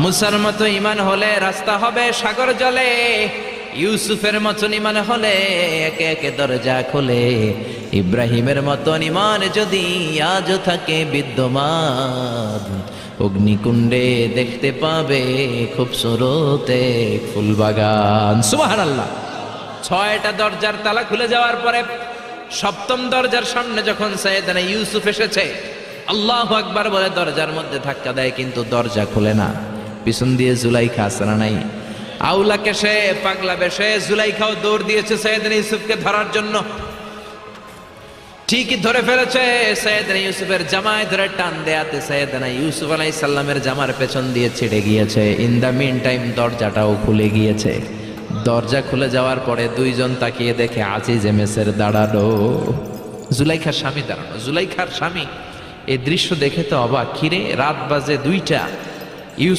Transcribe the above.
মুসার মতো ঈমান হলে রাস্তা হবে সাগর জলে, ইউসুফের মতন ঈমান হলে একে একে দরজা খোলে। ইব্রাহিমের মতন ঈমান যদি আজও থাকে বিদ্যমান, অগ্নিকুণ্ডে দেখতে পাবে খুবসুরত এক ফুলবাগান। সুবহানাল্লাহ। 6টা দরজার তালা খুলে যাওয়ার পরে 7ম দরজার সামনে যখন সাইয়েদনা ইউসুফ এসেছে, আল্লাহু আকবার বলে দরজার মধ্যে ধাক্কা দেয়, কিন্তু দরজা খুলে না। পিছন দিয়ে জুলাইখা আসরা নাই, আউলা কেশে পাগলা বেশে জুলাইখাও দৌড় দিয়েছে সাইয়েদনা ইউসুফকে ধরার জন্য। ঠিকই ধরে ফেলেছে, সাইয়েদনা ইউসুফের জামায় ধরে টান দেয়াতে সাইয়েদনা ইউসুফ আলাইহিস সালামের জামার পেছন দিয়ে ছিঁড়ে গিয়েছে। ইন দা মিন টাইম দরজাটাও খুলে গিয়েছে। দরজা খুলে যাওয়ার পরে দুইজন তাকিয়ে দেখে আজিজে মেসের দাঁড়ানো, জুলাইখার স্বামী দাঁড়ানো। জুলাইখার স্বামী এই দৃশ্য দেখে তো অবাক, কিরে রাত বাজে 2টা, ইউসুফ